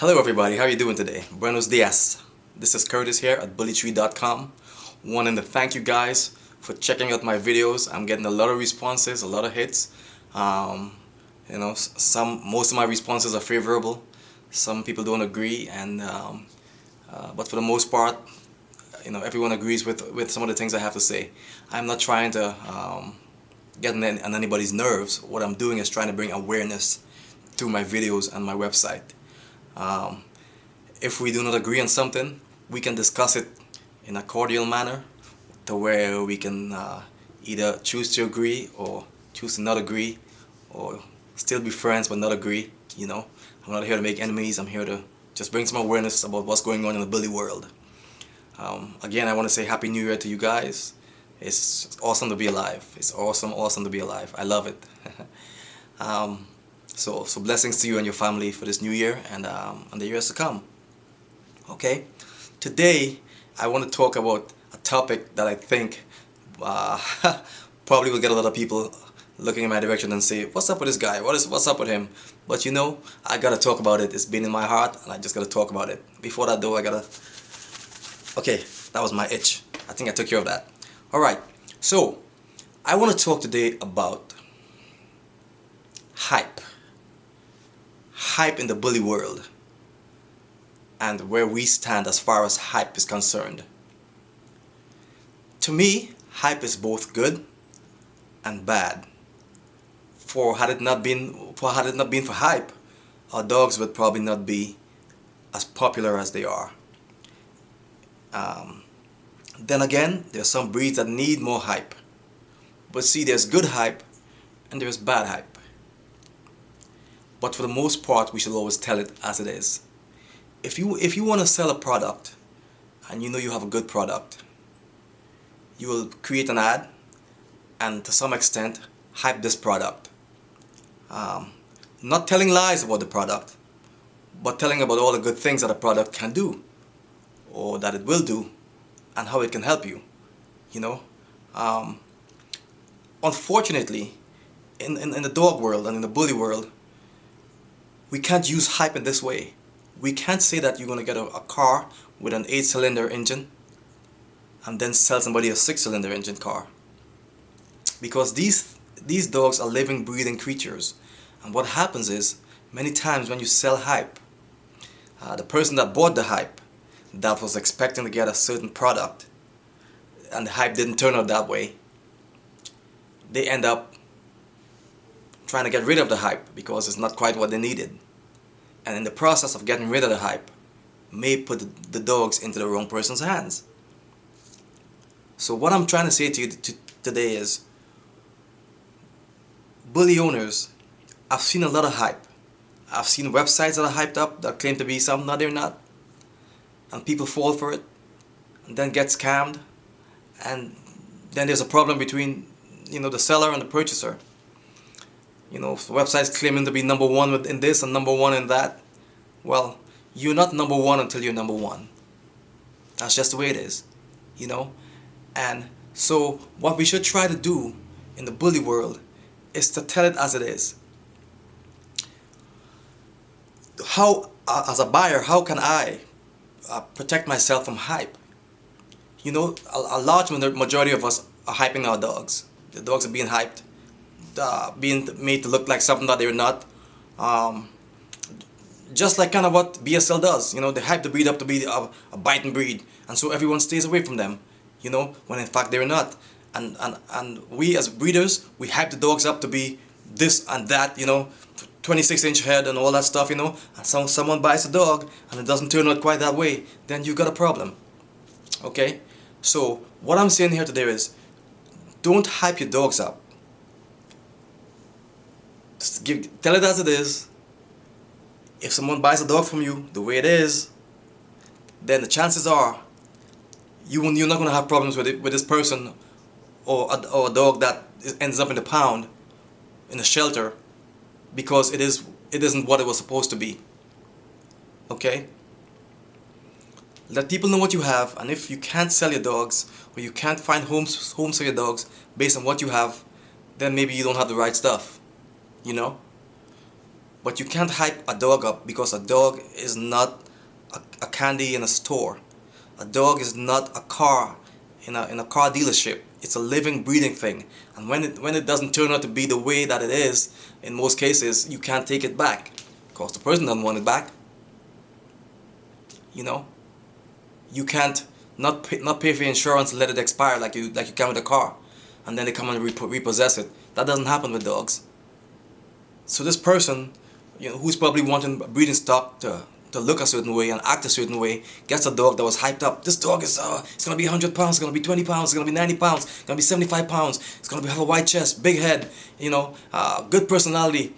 Hello everybody, how are you doing today? Buenos dias. This is Curtis here at bullytree.com. Wanting to thank you guys for checking out my videos. I'm getting a lot of responses, a lot of hits. Most of my responses are favorable. Some people don't agree, but for the most part, everyone agrees with some of the things I have to say. I'm not trying to get on anybody's nerves. What I'm doing is trying to bring awareness to my videos and my website. If we do not agree on something, we can discuss it in a cordial manner to where we can either choose to agree or choose to not agree, or still be friends but not agree. I'm not here to make enemies. I'm here to just bring some awareness about what's going on in the bully world. Again, I want to say Happy New Year to you guys. It's awesome to be alive. It's awesome to be alive. I love it. So blessings to you and your family for this new year and the years to come. Okay, today I want to talk about a topic that I think probably will get a lot of people looking in my direction and say, what's up with this guy? What's up with him? But I gotta talk about it. It's been in my heart and I just gotta talk about it. Before that though, okay, that was my itch. I think I took care of that. Alright, so I want to talk today about hype. Hype in the bully world and where we stand as far as hype is concerned. To me, hype is both good and bad. Had it not been for hype, our dogs would probably not be as popular as they are. Then again, there are some breeds that need more hype. But see, there's good hype and there's bad hype. But for the most part, we should always tell it as it is. If you want to sell a product and you know you have a good product, you will create an ad and to some extent hype this product. Not telling lies about the product, but telling about all the good things that a product can do or that it will do and how it can help you. Unfortunately, in the dog world and in the bully world, we can't use hype in this way. We can't say that you're going to get a car with an 8-cylinder engine and then sell somebody a 6-cylinder engine car. Because these dogs are living, breathing creatures. And what happens is, many times when you sell hype, the person that bought the hype, that was expecting to get a certain product, and the hype didn't turn out that way, they end up trying to get rid of the hype because it's not quite what they needed. And in the process of getting rid of the hype, may put the dogs into the wrong person's hands. So what I'm trying to say to you today is, bully owners, I've seen a lot of hype. I've seen websites that are hyped up that claim to be something that they're not. And people fall for it and then get scammed. And then there's a problem between the seller and the purchaser. Websites claiming to be number one in this and number one in that. Well, you're not number one until you're number one. That's just the way it is, And so what we should try to do in the bully world is to tell it as it is. As a buyer, how can I protect myself from hype? A large majority of us are hyping our dogs. The dogs are being hyped. Being made to look like something that they're not, just like kind of what BSL does. They hype the breed up to be a biting breed, and so everyone stays away from them. When in fact they're not. And we as breeders, we hype the dogs up to be this and that. 26-inch head and all that stuff. And someone buys a dog and it doesn't turn out quite that way, then you got a problem. Okay, so what I'm saying here today is, don't hype your dogs up. Tell it as it is. If someone buys a dog from you the way it is, then the chances are you're not going to have problems with this person or a dog that ends up in the pound, in a shelter, because it isn't what it was supposed to be. Okay? Let people know what you have, and if you can't sell your dogs or you can't find homes for your dogs based on what you have, then maybe you don't have the right stuff. But you can't hype a dog up, because a dog is not a candy in a store. A dog is not a car in a car dealership. It's a living, breathing thing. And when it doesn't turn out to be the way that it is, in most cases, you can't take it back, because the person doesn't want it back. You know, you can't not pay for insurance and let it expire like you can with a car, and then they come and repossess it. That doesn't happen with dogs. So this person, who's probably wanting breeding stock to look a certain way and act a certain way, gets a dog that was hyped up. This dog is it's gonna be 100 pounds, it's gonna be 20 pounds, it's gonna be 90 pounds, it's gonna be 75 pounds, it's gonna have a wide chest, big head, good personality,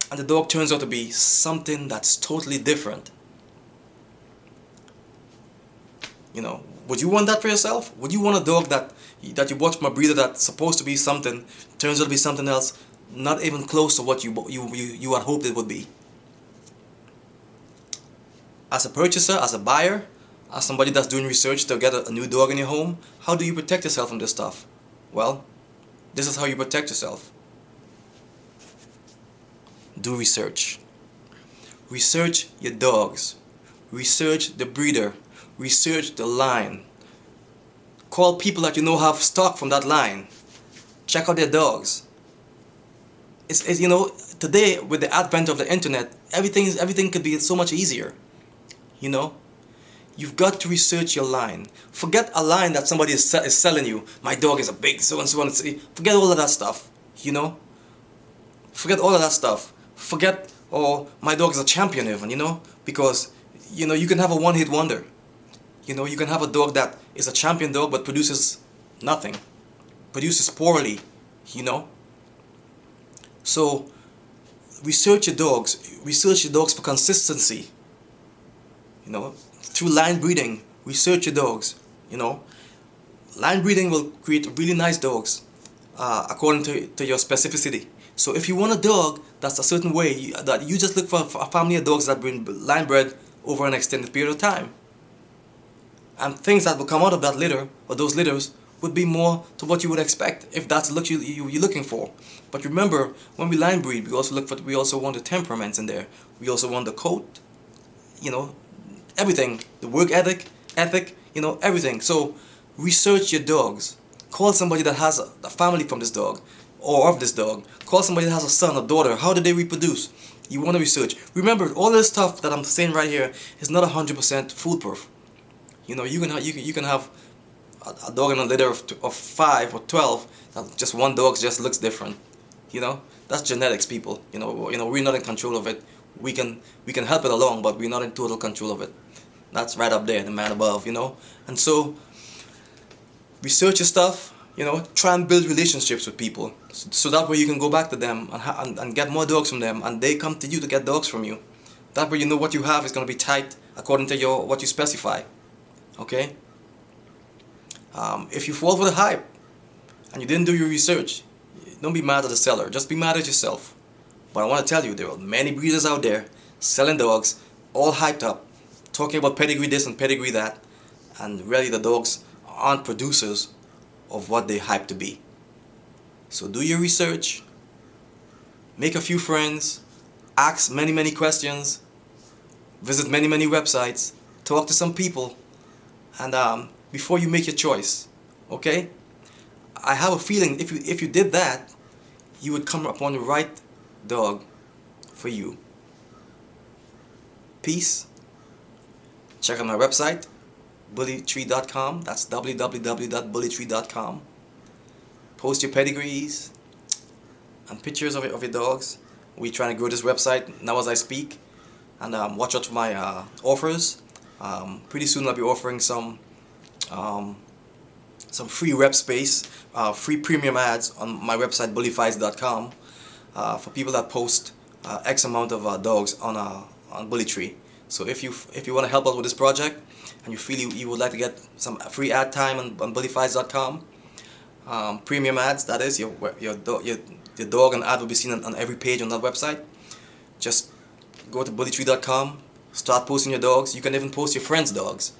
and the dog turns out to be something that's totally different. Would you want that for yourself? Would you want a dog that you bought from a breeder that's supposed to be something, turns out to be something else, not even close to what you had hoped it would be? As a purchaser, as a buyer, as somebody that's doing research to get a new dog in your home, how do you protect yourself from this stuff? Well, this is how you protect yourself. Do research. Research your dogs. Research the breeder. Research the line. Call people that you know have stock from that line. Check out their dogs. Today, with the advent of the internet, everything could be so much easier. You've got to research your line. Forget a line that somebody is selling you. My dog is a big so and so. Forget all of that stuff. Forget all of that stuff. Forget, my dog is a champion even. Because you can have a one-hit wonder. You can have a dog that is a champion dog but produces nothing. Produces poorly. So research your dogs. Research your dogs for consistency. Through line breeding, research your dogs. Line breeding will create really nice dogs according to your specificity. So if you want a dog that's a certain way, that you just look for a family of dogs that have been line bred over an extended period of time. And things that will come out of that litter, or those litters, would be more to what you would expect, if that's the look you're looking for. But remember, when we line breed, we also want the temperaments in there. We also want the coat, everything, the work ethic, everything. So research your dogs. Call somebody that has a family from this dog, or of this dog. Call somebody that has a son, a daughter. How did they reproduce? You want to research. Remember, all this stuff that I'm saying right here is not 100% foolproof. You can have a dog in a litter of 5 or 12. Just one dog just looks different. That's genetics, people. We're not in control of it. We can help it along, but we're not in total control of it. That's right up there, the man above. And so research your stuff. Try and build relationships with people, so that way you can go back to them and get more dogs from them, and they come to you to get dogs from you. That way what you have is going to be tight according to what you specify. Okay? If you fall for the hype and you didn't do your research, don't be mad at the seller. Just be mad at yourself. But I want to tell you, there are many breeders out there selling dogs, all hyped up, talking about pedigree this and pedigree that, and really the dogs aren't producers of what they hype to be. So do your research, make a few friends, ask many questions, visit many websites, talk to some people, and before you make your choice. Okay? I have a feeling if you did that, you would come upon the right dog for you. Peace. Check out my website, bullytree.com. That's www.bullytree.com. Post your pedigrees and pictures of your dogs. We're trying to grow this website now as I speak. And watch out for my offers. Pretty soon I'll be offering some free rep space, free premium ads on my website, bullyfights.com, for people that post X amount of dogs on Bullytree. So if you want to help out with this project and you feel you would like to get some free ad time on bullyfights.com, premium ads, that is, your dog and ad will be seen on every page on that website. Just go to bullytree.com, start posting your dogs. You can even post your friends' dogs,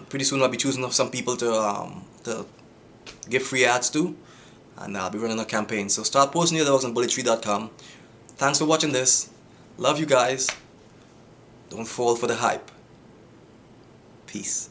pretty soon I'll be choosing some people to give free ads to. and I'll be running a campaign. So start posting your dogs on bullytree.com. Thanks for watching this. Love you guys. Don't fall for the hype. Peace.